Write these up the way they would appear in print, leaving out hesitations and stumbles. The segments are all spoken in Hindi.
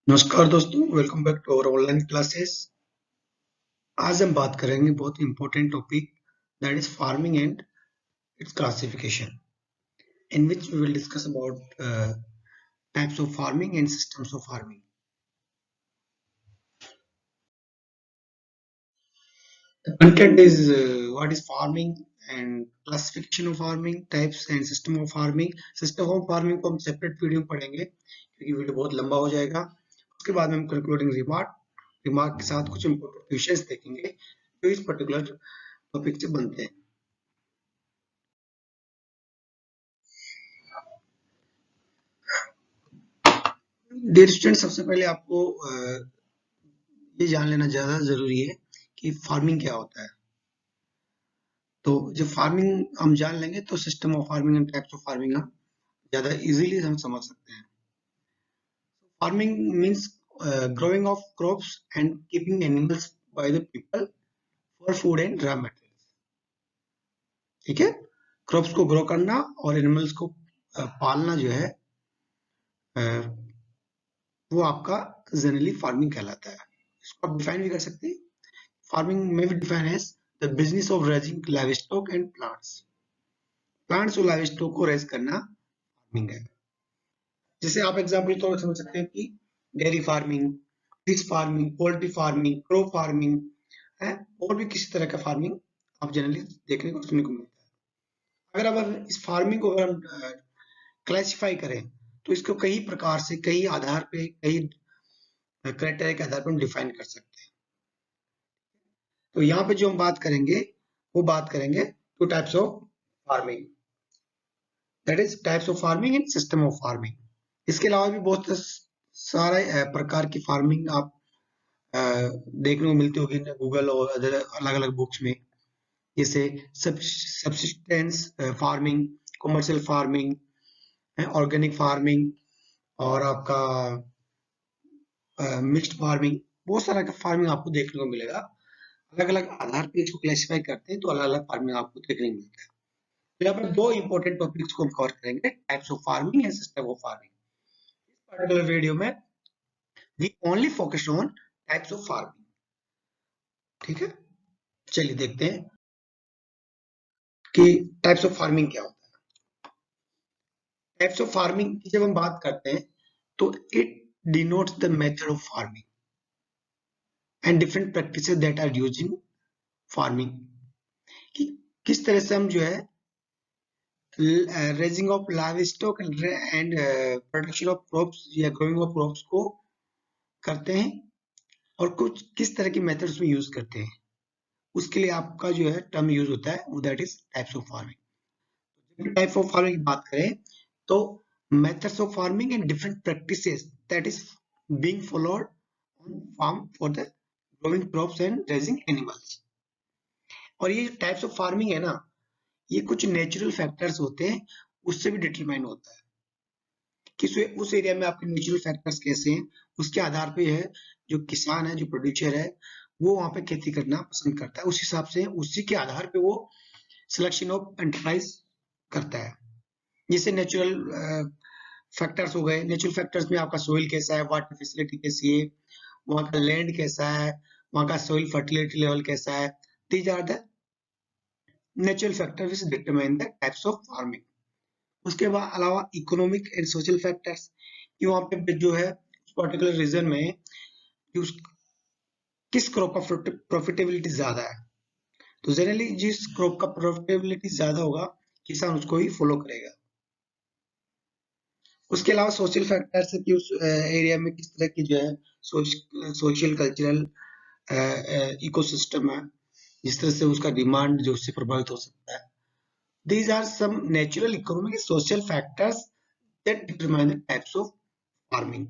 नमस्कार दोस्तों, welcome back to our online classes. आज हम बात करेंगे बहुत important topic that is farming and its classification, in which we will discuss about types of farming and systems of farming. The content is what is farming and classification of farming, types and system of farming. System of farming को हम सेपरेट वीडियो में पढ़ेंगे क्योंकि वीडियो बहुत लंबा हो जाएगा। उसके बाद में हम कंक्लूडिंग रिमार्क के साथ कुछ इंपॉर्टेंट क्वेश्चंस देखेंगे जो इस पर्टिकुलर टॉपिक से बनते हैं। डियर स्टूडेंट, सबसे पहले आपको ये जान लेना ज्यादा जरूरी है कि फार्मिंग क्या होता है। तो जब फार्मिंग हम जान लेंगे तो system of farming and types of farming हम ज्यादा इजीली हम समझ सकते हैं। Farming means growing of crops and keeping animals by the people for food and raw materials. ठीक है, क्रॉप्स को ग्रो करना और एनिमल्स को पालना जो है वो आपका जनरली फार्मिंग कहलाता है। इसको आप डिफाइन भी कर सकते हैं। फार्मिंग में भी डिफाइन है the business of raising livestock and plants और लाइवस्टॉक को रेज करना फार्मिंग है। जैसे आप एग्जांपल तौर समझ सकते हैं कि dairy farming, fish farming, poultry farming, crop farming है, और भी किसी तरह का फार्मिंग आप जनरली देखने को सुनने को मिलता है। अगर अब इस फार्मिंग को अगर हम क्लासिफाई करें तो इसको कई प्रकार से, कई आधार पे, कई क्राइटेरिया के आधार पर हम डिफाइन कर सकते हैं। तो यहाँ पे जो हम बात करेंगे वो बात करेंगे two types of farming, that is types of farming and system of farming. इसके अलावा भी बहुत सारे प्रकार की फार्मिंग आप देखने को मिलती होगी गूगल और अदर अलग अलग बुक्स में, जैसे subsistence farming, commercial farming, organic farming और आपका मिक्स्ड फार्मिंग। बहुत सारा का फार्मिंग आपको देखने को मिलेगा। अलग अलग आधार पे इसको क्लासिफाई करते हैं तो अलग अलग फार्मिंग आपको देखने को मिलता है। तो यहाँ पर दो इंपॉर्टेंट टॉपिक्स को हम कवर करेंगे, types of farming and system of farming. इस पर्टिकुलर वीडियो में we only focus on types of farming. ठीक है, चलिए देखते हैं कि टाइप्स ऑफ फार्मिंग क्या होता है। टाइप्स ऑफ फार्मिंग की जब हम बात करते हैं तो it denotes the method of farming and different practices that are used in farming. कि किस तरह से हम जो है raising of livestock and production of crops या ग्रोइंग ऑफ क्रॉप्स को करते हैं और कुछ किस तरह की मेथड्स में यूज करते हैं, उसके लिए आपका जो है टर्म यूज होता है वो that is types of farming. Type of farming की बात करें तो methods of farming and different practices that is being followed on farm for the growing crops and raising animals। और ये टाइप्स ऑफ फार्मिंग है ना, ये कुछ नेचुरल फैक्टर्स होते हैं, उससे भी डिटरमाइन होता है कि उस एरिया में आपके नेचुरल फैक्टर्स कैसे हैं। उसके आधार पे है जो किसान है, जो प्रोड्यूसर है, वो वहां पे खेती करना पसंद करता है। उस हिसाब से उसी के आधार पे वो सिलेक्शन ऑफ एंटरप्राइज करता है। जैसे नेचुरल फैक्टर्स हो गए, नेचुरल फैक्टर्स में आपका सोइल कैसा है, वाटर फैसिलिटी कैसी है, वहाँ का लैंड कैसा है, वहाँ का सोइल फर्टिलिटी लेवल कैसा है। These are the natural factor which determine the types of farming. उसके बाद अलावा इकोनॉमिक एंड सोशल फैक्टर्स, कि वहाँ पे जो है पर्टिकुलर रीजन में किस क्रॉप का प्रॉफिटेबिलिटी ज्यादा है। तो जनरली जिस क्रॉप का प्रॉफिटेबिलिटी ज्यादा होगा किसान उसको ही फॉलो करेगा। उसके अलावा सोशल फैक्टर्स है कि उस एरिया में किस तरह की जो है सोशल कल्चरल इकोसिस्टम है, जिस तरह से उसका डिमांड जो उससे प्रभावित हो सकता है। These are some natural economic social factors that determine the types of farming.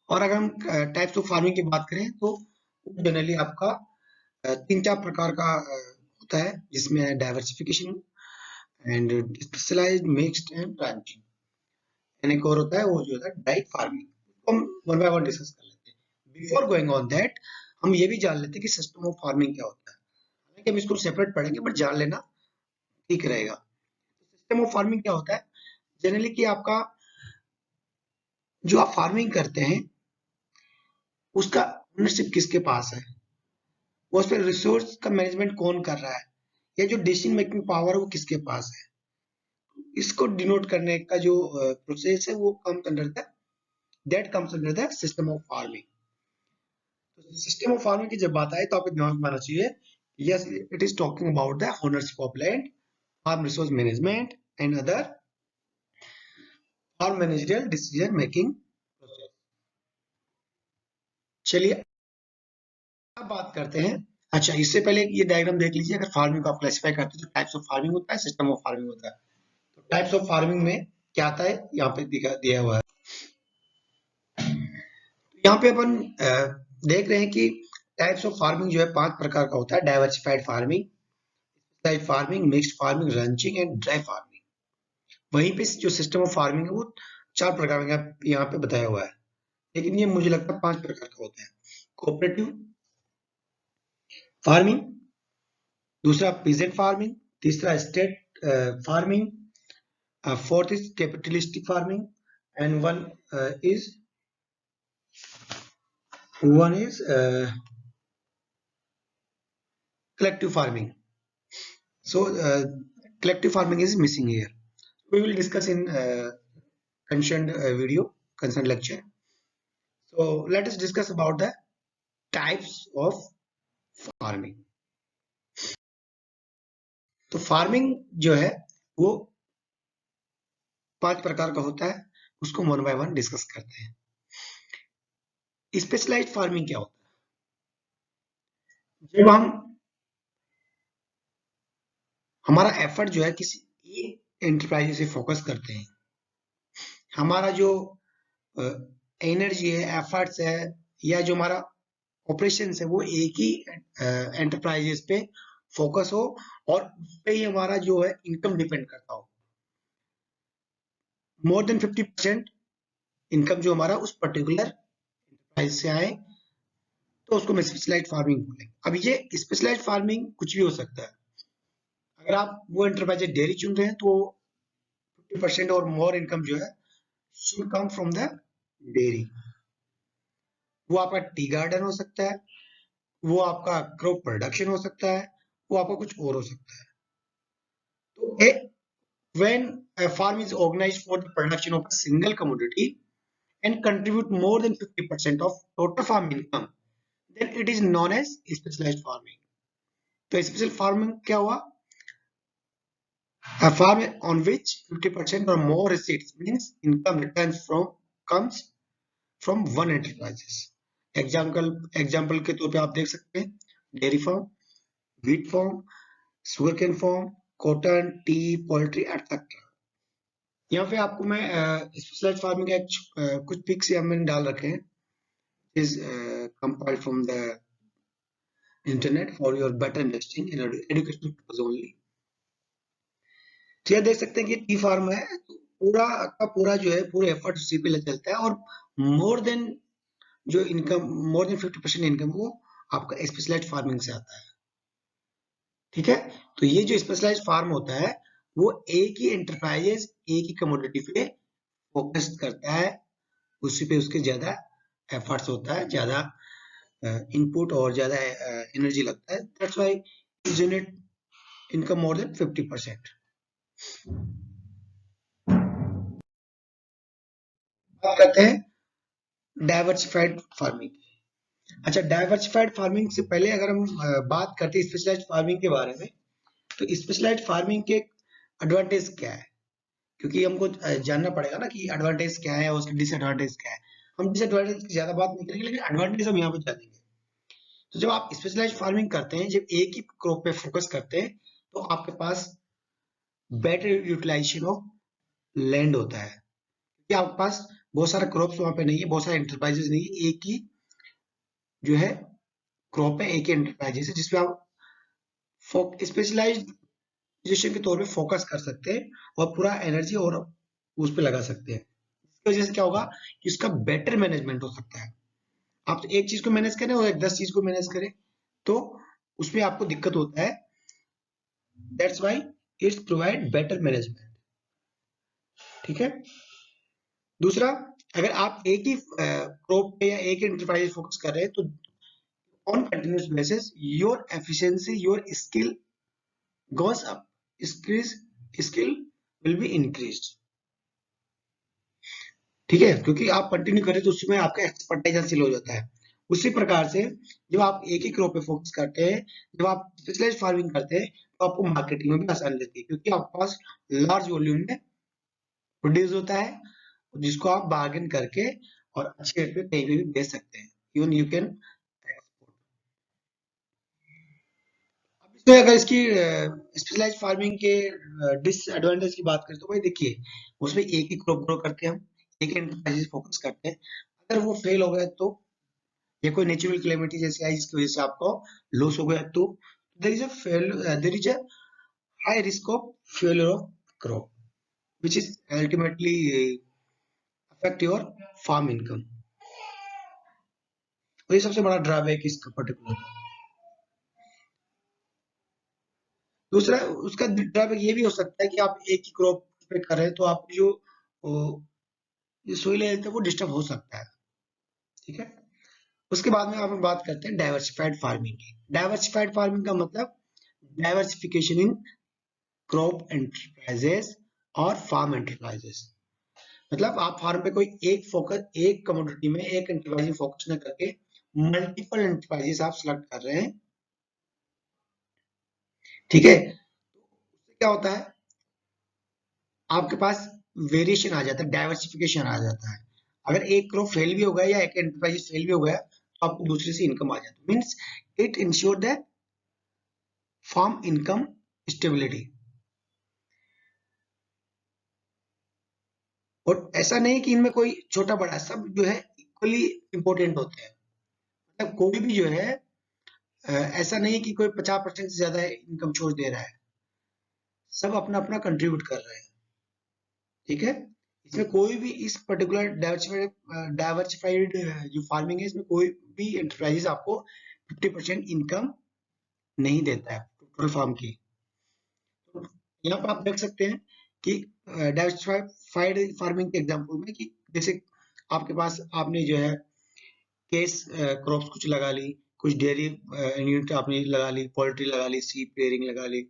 और अगर हम टाइप्स ऑफ फार्मिंग की बात करें तो जनरली आपका तीन चार प्रकार का होता है, जिसमें है diversification and specialised, mixed and branching. एक और होता है वो जो है डाइट फार्मिंग। हम वन बाय वन डिस्कस कर लेते हैं। बिफोर गोइंग ऑन दैट हम ये भी जान लेते हैं कि सिस्टम ऑफ फार्मिंग क्या होता है। हालांकि हम इसको सेपरेट पढ़ेंगे बट जान लेना ठीक रहेगा। सिस्टम ऑफ फार्मिंग क्या होता है जनरली कि आपका जो आप फार्मिंग करते हैं उसका ओनरशिप किसके पास है, वो उस पर रिसोर्स का मैनेजमेंट कौन कर रहा है, या जो डिसीजन मेकिंग पावर है वो किसके पास है, इसको डिनोट करने का जो प्रोसेस है वो comes under the that comes under the system of farming. तो सिस्टम ऑफ फार्मिंग की जब बात आए तो आपको दिमाग में आना चाहिए, yes it is talking about the ownership of land, farm resource management and other farm managerial decision making process. चलिए अब बात करते हैं। अच्छा, इससे पहले ये डायग्राम देख लीजिए। अगर फार्मिंग को आप क्लासिफाई करते हैं तो टाइप्स ऑफ फार्मिंग होता है, सिस्टम ऑफ फार्मिंग होता है। तो टाइप्स ऑफ फार्मिंग में क्या आता है यहाँ पे दिया हुआ है। यहाँ पे अपन देख रहे हैं कि टाइप्स ऑफ फार्मिंग जो है 5 प्रकार का होता है। Diversified farming, specialised farming, mixed farming, ranching and dry farming. वहीं पे जो सिस्टम ऑफ फार्मिंग है वो 4 प्रकार का यहाँ पे बताया हुआ है, लेकिन ये मुझे लगता है 5 प्रकार का होता है। कोऑपरेटिव फार्मिंग, दूसरा पीजेंट फार्मिंग, तीसरा state farming, fourth is capitalistic farming, and one is collective farming. So collective farming is missing here. We will discuss in concerned video, concerned lecture. So let us discuss about the types of farming. तो फार्मिंग जो है वो 5 प्रकार का होता है, उसको वन बाय वन डिस्कस करते हैं। स्पेशलाइज्ड फार्मिंग क्या होता है? जब हमारा एफर्ट जो है किसी एक एंटरप्राइज से फोकस करते हैं, हमारा जो एनर्जी है, एफर्ट्स है, या जो हमारा ऑपरेशन है वो एक ही एंटरप्राइजेस पे फोकस हो और उस पे ही हमारा जो है इनकम डिपेंड करता हो। मोर देन 50% इनकम जो हमारा उस पर्टिकुलर एंटरप्राइज से आए तो उसको मैं स्पेशलाइज्ड फार्मिंग बोलेंगे। अब ये स्पेशलाइज्ड फार्मिंग कुछ भी हो सकता है। अगर आप वो एंटरप्राइज डेयरी चुन रहे हैं तो 50% और मोर इनकम जो है should come from the dairy. वो आपका टी गार्डन हो सकता है, वो आपका क्रॉप प्रोडक्शन हो सकता है, वो आपका कुछ और हो सकता है। तो when a farm is organized for the production of a single commodity and contribute more than 50% of total farm income, then it is known as specialized farming. तो special farming क्या हुआ? A farm on which 50% or more receipts means income returns comes from one enterprises. Example के तौर पे आप देख सकते हैं dairy farm, wheat farm, sugarcane farm, cotton, tea, poultry etcetera. यहाँ पे आपको मैं स्पेशलाइज्ड फार्मिंग का कुछ पिक्स यहाँ मैंने डाल रखे हैं, is compiled from the internet for your better understanding in educational purpose only. तो यह देख सकते हैं कि टी फार्म है, पूरा का पूरा जो है पूरे एफर्ट उसी पे चलता है और मोर देन जो इनकम, मोर देन 50% इनकम वो आपका स्पेशलाइज्ड फार्मिंग से आता है। ठीक है, तो ये जो स्पेशलाइज्ड फार्म होता है वो एक ही एंटरप्राइजेस एक ही कमोडिटी पे फोकस करता है, उसी पे उसके ज्यादा एफर्ट्स होता है, ज्यादा इनपुट और ज्यादा एनर्जी लगता है। That's why generate income more than 50%। बात करते हैं डाइवर्सिफाइड फार्मिंग। अच्छा, डाइवर्सिफाइड फार्मिंग से पहले अगर हम बात करते हैं स्पेशलाइज्ड फार्मिंग के बारे में, तो स्पेशलाइज्ड फार्मिंग के एडवांटेज क्या है, क्योंकि हमको जानना पड़ेगा ना कि एडवांटेज क्या है और उसके डिसएडवांटेज क्या है। हम डिसएडवांटेज की ज्यादा बात नहीं करेंगे, लेकिन एडवांटेज हम यहाँ पे जानेंगे। तो जब आप स्पेशलाइज्ड फार्मिंग करते हैं, जब एक ही क्रॉप पे फोकस करते हैं, तो आपके पास बेटर यूटिलाइजेशन ऑफ लैंड होता है, क्योंकि आपके पास बहुत सारे क्रॉप्स वहां पे नहीं है, बहुत सारे एंटरप्राइजेस नहीं है, एक ही जो है क्रॉप है, एक ही एंटरप्राइजेस है जिसपे आप स्पेशलाइजेशन के तौर पे फोकस कर सकते हैं और पूरा एनर्जी और उस पे लगा सकते हैं। इसकी वजह से क्या होगा कि इसका बेटर मैनेजमेंट हो सकता है। आप तो एक चीज को मैनेज करें और एक 10 चीज को मैनेज करें तो उसमें आपको दिक्कत होता है। That's why it's provide better management. ठीक है, दूसरा, अगर आप एक ही क्रॉप पे या एक ही एंटरप्राइज फोकस कर रहे हैं तो on continuous basis your efficiency, your skill goes up, skill will be increased। ठीक है, क्योंकि आप कंटिन्यू करें तो उसमें आपका एक्सपर्टाइज हासिल हो जाता है। उसी प्रकार से जब आप एक ही क्रॉप पे फोकस करते हैं, जब आप स्पेशलाइज्ड फार्मिंग करते हैं, तो आपको मार्केटिंग में भी आसानी रहती है, क्योंकि आपके पास लार्ज वॉल्यूम में प्रोड्यूस होता है, जिसको आप बार्गेन करके और अच्छे रेट पे कहीं पे भी बेच सकते हैं। Even you can export. अब इसमें अगर इसकी स्पेशलाइज्ड फार्मिंग के डिसएडवांटेज की बात करें तो भाई देखिए, उसमें एक ही क्रॉप ग्रो करते हैं हम, एक एंटरप्राइज फोकस करते हैं। अगर वो फेल हो गया तो, या कोई नेचुरल कैलेमिटी जैसे आई जिसकी वजह से आपको लॉस हो गया, तो there is a high risk of failure of crop which is ultimately affect your farm income। तो ये सबसे बड़ा ड्रॉबैक इसका पर्टिकुलर। दूसरा उसका ड्रॉबैक ये भी हो सकता है कि आप एक ही क्रॉप पे कर रहे हैं तो आप जो सोइल हेल्थ है वो डिस्टर्ब हो सकता है। ठीक है, उसके बाद में आप बात करते हैं डाइवर्सिफाइड फार्मिंग की। डाइवर्सिफाइड फार्मिंग का मतलब डाइवर्सिफिकेशन इन क्रॉप एंटरप्राइजेस और फार्म एंटरप्राइजेस। मतलब आप फार्म पे कोई एक कमोडिटी में एक एंटरप्राइज फोकस न करके मल्टीपल एंटरप्राइजेस आप सिलेक्ट कर रहे हैं। ठीक है, उससे क्या होता है, आपके पास वेरिएशन आ जाता है, डाइवर्सिफिकेशन आ जाता है। अगर एक क्रॉप फेल भी हो गया या एक एंटरप्राइज फेल भी हो गया तो आपको दूसरे से इनकम आ जाती है। Means it insure the farm income stability. और ऐसा नहीं कि इनमें कोई छोटा बड़ा, सब जो है इक्वली इंपॉर्टेंट होते हैं। मतलब कोई भी जो है ऐसा नहीं कि कोई 50% से ज्यादा इनकम सोर्स दे रहा है, सब अपना अपना कंट्रीब्यूट कर रहे हैं। ठीक है, इसमें कोई भी इस पर्टिकुलर डाइवर्सिफाइड जो फार्मिंग है, इसमें कोई भी एंटरप्राइजेस आपको 50% इनकम नहीं देता है टोटल फार्म की। तो यहाँ पर आप देख सकते हैं कि डाइवर्सिफाइड फार्मिंग के एग्जांपल में कि जैसे आपके पास आपने जो है केस क्रॉप्स कुछ लगा ली, कुछ डेयरी यूनिट आपने लगा ली, पोल्ट्री लगा ली, सीप रेयरिंग लगा ली,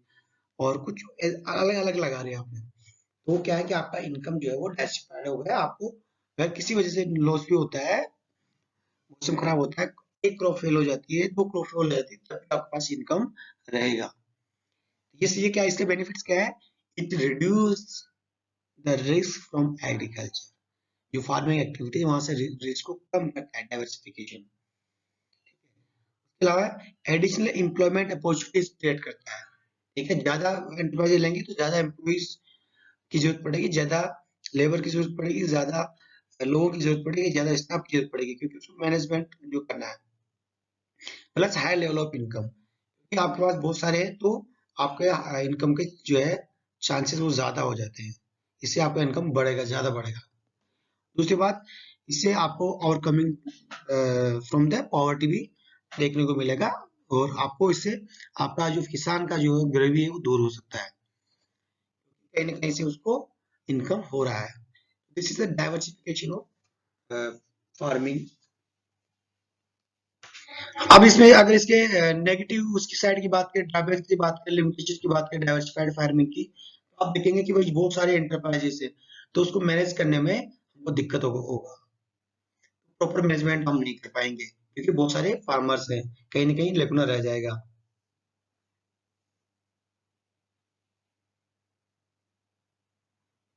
और कुछ अलग अलग लगा रहे आपने। तो वो क्या है कि आपका इनकम जो है वो डाइवर्सिफाइड हो गया। आपको अगर किसी वजह से लॉस भी होता है, मौसम खराब होता है, एक क्रॉप फेल हो जाती है, दो क्रॉप फेल हो जाती है, तब भी आपके पास इनकम रहेगा। ये क्या, इसके बेनिफिट्स क्या है? It reduce the risk from agriculture. जो फार्मिंग एक्टिविटी है वहां से रिस्क को कम करता है डाइवर्सिफिकेशन। इसके अलावा एडिशनल एम्प्लॉयमेंट अपॉर्चुनिटीज क्रिएट करता है। ठीक है, ज्यादा एंटरप्राइज लेंगे तो ज्यादा एम्प्लॉइज की जरूरत पड़ेगी, ज्यादा लेबर की जरूरत पड़ेगी, ज्यादा लोगों की जरूरत पड़ेगी, ज्यादा स्टाफ की जरूरत पड़ेगी, क्योंकि उसको मैनेजमेंट जो करना है। Plus high level of income, क्योंकि आपके पास बहुत सारे हैं तो आपके इनकम के जो है चांसेस वो ज्यादा हो जाते हैं। इससे आपका इनकम बढ़ेगा, ज्यादा बढ़ेगा। दूसरी बात, इससे आपको ओवरकमिंग फ्रॉम द पॉवर्टी भी देखने को मिलेगा, और आपको इससे आपका जो किसान का जो गरीबी है वो दूर हो सकता है, कहीं ना कहीं से उसको इनकम हो रहा है। This is the diversification of farming. अब इसमें अगर इसके नेगेटिव उसकी साइड की बात करें, ड्रॉबैक की बात करें, लिमिटेशंस की बात करें डाइवर्सिफाइड फार्मिंग की, तो आप देखेंगे कि भाई बहुत सारे एंटरप्राइजेस है, तो उसको मैनेज करने में हमको दिक्कत होगा, प्रॉपर मैनेजमेंट हम नहीं कर पाएंगे, क्योंकि बहुत सारे फार्मर्स हैं, कहीं ना कहीं लेकुना रह जाएगा।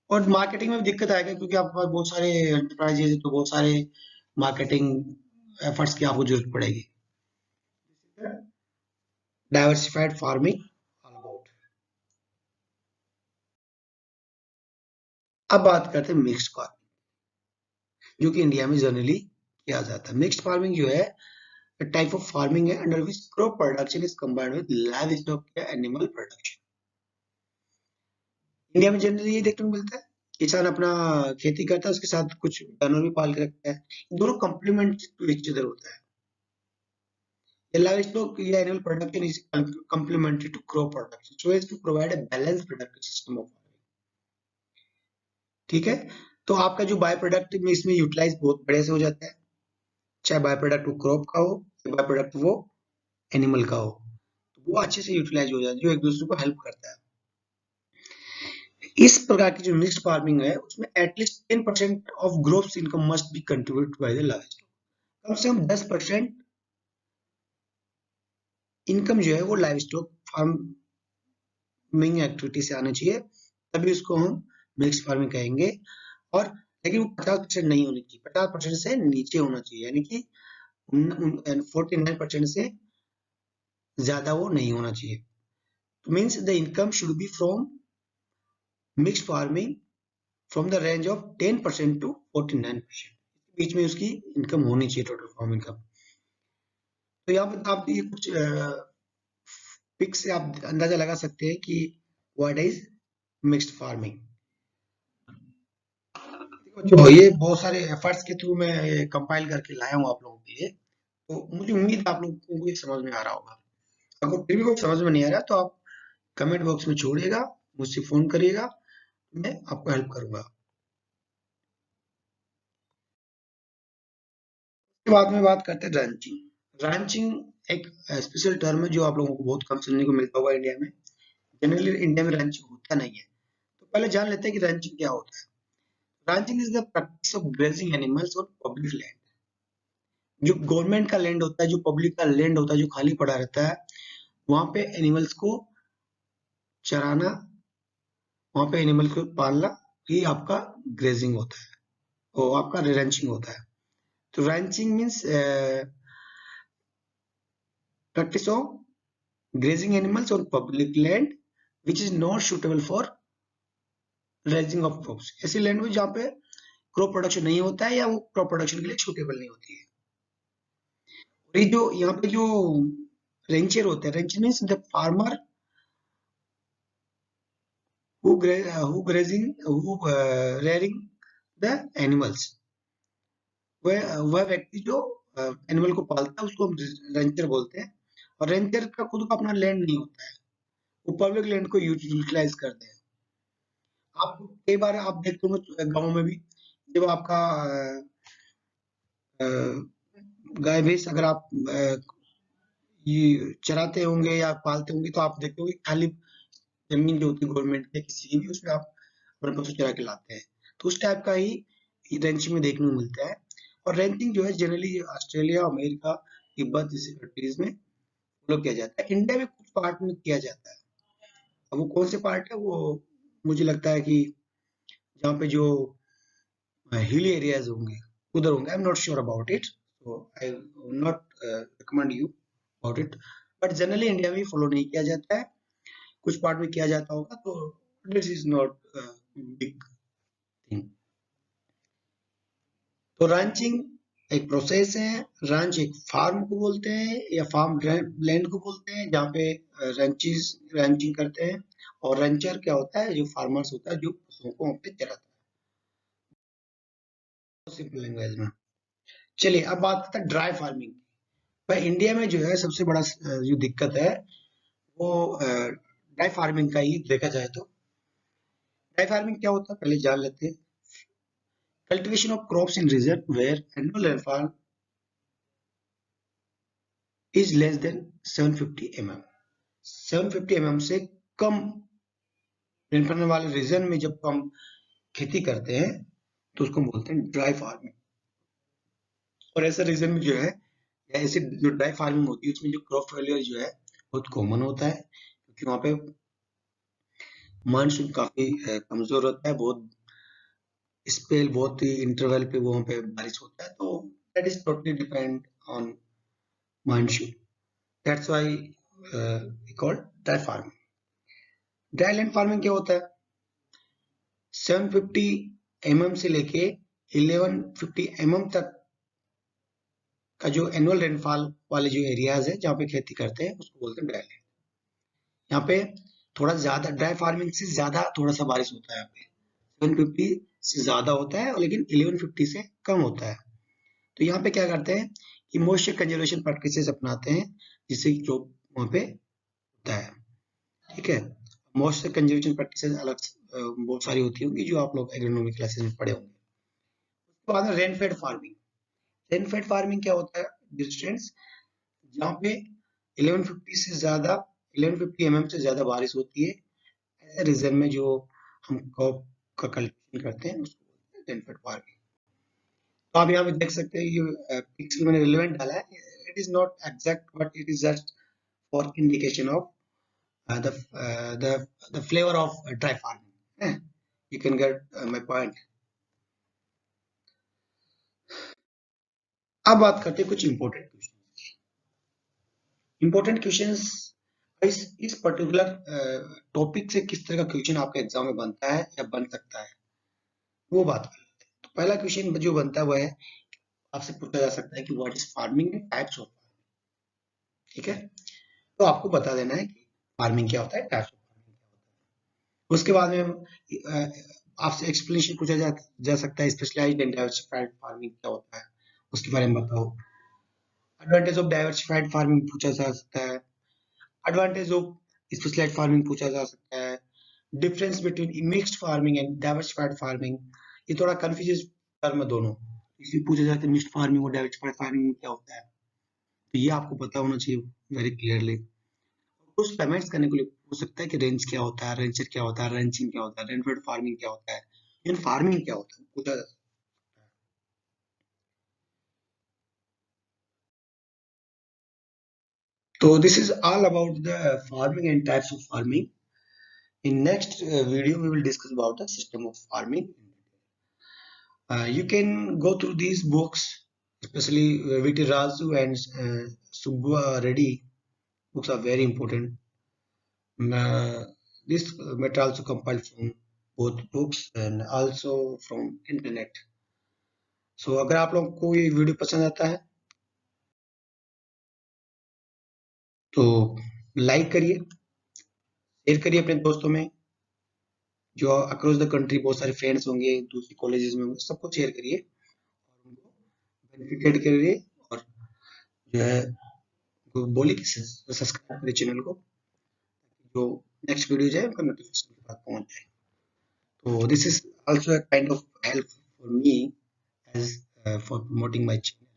और मार्केटिंग में भी दिक्कत आएगा, क्योंकि आपके पास बहुत सारे एंटरप्राइजेस है, तो बहुत सारे मार्केटिंग एफर्ट्स की आपको जरूरत पड़ेगी। Diversified farming all about. अब बात करते हैं मिक्स्ड फार्मिंग, जो कि इंडिया में जनरली किया जाता है। मिक्स्ड फार्मिंग जो है टाइप ऑफ फार्मिंग है under which crop production is combined with live stock या एनिमल प्रोडक्शन। इंडिया में जनरली ये देखने को मिलता है, किसान अपना खेती करता है, उसके साथ कुछ जानवर भी पाल के रखता है, दोनों कॉम्प्लीमेंट टू ईच अदर होता है। लाइव स्टॉक या animal production is complementary to crop production so as to provide a balanced productive system of farming। ठीक है, तो आपका जो बाय प्रोडक्ट में इसमें यूटिलाइज बहुत बड़े से हो जाता है, चाहे बाय प्रोडक्ट वो क्रॉप का हो या बाय प्रोडक्ट वो एनिमल का हो, तो वो अच्छे से यूटिलाइज हो जाता है, जो एक दूसरे को हेल्प करता है। इस प्रकार की जो मिक्स्ड फार्मिंग है उसमें at least 10% of growth income must be contribute by the livestock. कम से कम 10% इनकम जो है वो लाइव स्टॉक फार्मिंग एक्टिविटी से आना चाहिए, तभी उसको हम मिक्स्ड फार्मिंग कहेंगे। और लेकिन वो 50% नहीं होनी चाहिए, 50% से नीचे होना चाहिए, यानी कि 49% से ज्यादा वो नहीं होना चाहिए। तो means the income should be from mixed farming from the range of 10% to 49%, बीच में उसकी इनकम होनी चाहिए, टोटल फार्म इनकम। तो यहाँ पर आप ये कुछ पिक से आप अंदाजा लगा सकते हैं कि व्हाट इज मिक्स्ड फार्मिंग। तो ये बहुत सारे एफर्ट्स के थ्रू मैं कंपाइल करके लाया हूँ आप लोगों के लिए, तो मुझे उम्मीद है आप लोगों को ये समझ में आ रहा होगा। अगर फिर भी कुछ समझ में नहीं आ रहा तो आप कमेंट बॉक्स में छोड़िएगा, मुझसे फोन करिएगा, मैं आपको हेल्प करूंगा। उसके बाद में बात करते हैं रैंचिंग। रैंचिंग एक स्पेशल टर्म है जो आप लोगों को बहुत कम सुनने को मिलता होगा इंडिया में। जनरली इंडिया में रैंचिंग होता नहीं है, तो पहले जान लेते हैं कि रैंचिंग क्या होता है। Ranching is the practice of grazing animals on public land. जो गवर्नमेंट का लैंड होता है, जो पब्लिक का लैंड होता है, जो खाली पड़ा रहता है, वहां पे एनिमल्स को चराना, वहां पे एनिमल को पालना, ये आपका ग्रेजिंग होता है, वो आपका रैंचिंग होता है। तो ranching means practice of grazing animals on public land which is not suitable for raising of crops। ऐसी लैंड में जहाँ पे क्रॉप प्रोडक्शन नहीं होता है या वो क्रॉप प्रोडक्शन के लिए सुटेबल नहीं होती है। और ये जो यहाँ पे जो रेंचर होते हैं, rancher means the farmer who grazing who rearing the animals। वह व्यक्ति जो एनिमल को पालता है उसको हम रेंचर बोलते हैं। और रेंचर का खुद का अपना लैंड नहीं होता है, वो पब्लिक लैंड को यूटिलाइज करते हैं। आप कई बार आप देखते होंगे गाँव में भी, जब आपका गाय भैंस अगर आप ये चराते होंगे या पालते होंगे तो आप देखते होंगे खाली जमीन जो होती है गवर्नमेंट की किसी की भी, उसमें आप अपने पशु चरा के लाते हैं। तो उस टाइप का ही रेंचिंग में देखने को मिलता है। और रेंचिंग जो है जनरली ऑस्ट्रेलिया, अमेरिका, तिब्बत जैसे कंट्रीज में फॉलो किया जाता है। इंडिया में कुछ पार्ट में किया जाता है। अब वो कौन से पार्ट है वो मुझे लगता है कि जहाँ पे जो हिल एरियाज होंगे उधर होंगे। I am not sure about it, so I will not recommend you about it, but generally India में फॉलो नहीं किया जाता है, कुछ पार्ट में किया जाता होगा, तो this is not big thing. तो रैंचिंग एक प्रोसेस है, रैंच एक फार्म को बोलते हैं या फार्म लैंड को बोलते हैं जहाँ पे रैंचिंग करते हैं। और रैंचर क्या होता है, जो फार्मर्स होता है जो पशुओं को वहाँ पे चराता है, सिंपल लैंग्वेज में। चलिए अब बात करते हैं ड्राई फार्मिंग। भाई इंडिया में जो है सबसे बड़ा जो दिक्कत है वो ड्राई फार्मिंग का ही देखा जाए तो। ड्राई फार्मिंग क्या होता है पहले जान लेते हैं। Cultivation of crops in region where annual rainfall is less than 750 mm। 750 mm से कम रेनफॉल वाले रीजन में जब हम खेती करते हैं तो उसको बोलते हैं ड्राई फार्मिंग। और ऐसे रीजन में जो है, या ऐसे जो ड्राई फार्मिंग होती है उसमें जो क्रॉप फेलियर जो है बहुत कॉमन होता है, क्योंकि वहाँ पे मानसून काफी कमजोर होता है, बहुत स्पेल बहुत ही इंटरवल पे वहाँ पे बारिश होता है, तो that is totally depend on monsoon. That's why we call dry farming. Dry land farming क्या होता है, 750 mm से लेके 1150 mm तक का जो एनुअल रेनफॉल वाले जो एरियाज है जहाँ पे खेती करते हैं उसको बोलते हैं ड्राई लैंड। यहाँ पे थोड़ा ज्यादा ड्राई फार्मिंग से ज्यादा थोड़ा सा बारिश होता है, यहाँ पे 750 से ज्यादा होता है और लेकिन 1150 से कम होता है। तो यहाँ पे क्या करते हैं कि मॉइस्चर कंजर्वेशन प्रैक्टिसेस अपनाते हैं जिससे कि जो वहाँ पे होता है। ठीक है, मोस्ट कंजर्वेशन प्रैक्टिसेस अलग बहुत सारी होती होंगी जो आप लोग एग्रोनॉमी क्लासेस में पढ़े होंगे। उसके बाद रेनफेड फार्मिंग। रेनफेड फार्मिंग क्या होता है डिस्टेंस जहाँ पे 1150 से ज्यादा 1150 mm से ज्यादा बारिश होती है ऐसे रीजन में जो हम क्रॉप का कल्टीवेशन करते हैं उसको बोलते हैं रेनफेड फार्मिंग। तो आप यहाँ पे देख सकते हैं ये पिक्सल मैंने रिलेवेंट डाला है। It is not exact but it is just for indication of the the the flavor of dry farming. You can get my point. अब बात करते हैं कुछ इंपॉर्टेंट क्वेश्चन। इंपॉर्टेंट क्वेश्चंस इस पर्टिकुलर टॉपिक से किस तरह का क्वेश्चन आपके एग्जाम में बनता है या बन सकता है वो बात कर लेते हैं। तो पहला क्वेश्चन जो बनता है वो है आपसे पूछा जा सकता है कि what is farming and types of farming. ठीक है, तो आपको बता देना है कि फार्मिंग क्या होता है, टाइप्स ऑफ फार्मिंग क्या होता है। उसके बाद में आपसे एक्सप्लेनेशन पूछा जा सकता है स्पेशलाइज्ड एंड डाइवर्सिफाइड फार्मिंग क्या होता है उसके बारे में बताओ। एडवांटेज ऑफ डाइवर्सिफाइड फार्मिंग पूछा जा सकता है। एडवांटेज ऑफ स्पेशलाइज्ड फार्मिंग पूछा जा सकता है। Difference between mixed farming and diversified farming, ये थोड़ा कंफ्यूज टर्म है दोनों, इसलिए पूछा जाता है मिक्स्ड फार्मिंग और डाइवर्सिफाइड फार्मिंग में क्या होता है, तो ये आपको पता होना चाहिए वेरी क्लियरली। कुछ पेमेंट्स करने के लिए हो सकता है कि रेंज क्या होता है, रेंचर क्या होता है, रेंचिंग क्या होता है, रेनफेड फार्मिंग क्या होता है, इन फार्मिंग क्या होता है पूछा जा सकता है। So this is all about the farming and types of farming. In next video, we will discuss about the system of farming. You can go through these books, especially V.T. Raju and Subba Reddy books are very important. Uh, this matter also compiled from both books and also from internet. So अगर आप लोगों को ये वीडियो पसंद आता है तो लाइक करिए, शेयर करिए अपने दोस्तों में, जो अक्रॉस द कंट्री बहुत सारे फ्रेंड्स होंगे दूसरी कॉलेजेस में होंगे, सबको शेयर करिए और उनको बेनिफिटेड करिए और जो है वो बोलिए कि सब्सक्राइब करिए चैनल को, जो नेक्स्ट वीडियो जाए उनका नोटिफिकेशन के पास पहुंच जाए। तो this is also a kind of help for me as for promoting my channel,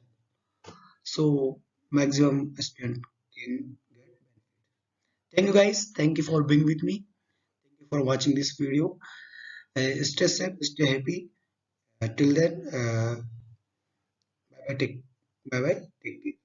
so maximum student can get. Thank you guys, thank you for being with me, thank you for watching this video. Stay safe, stay happy. Till then, bye bye, take care.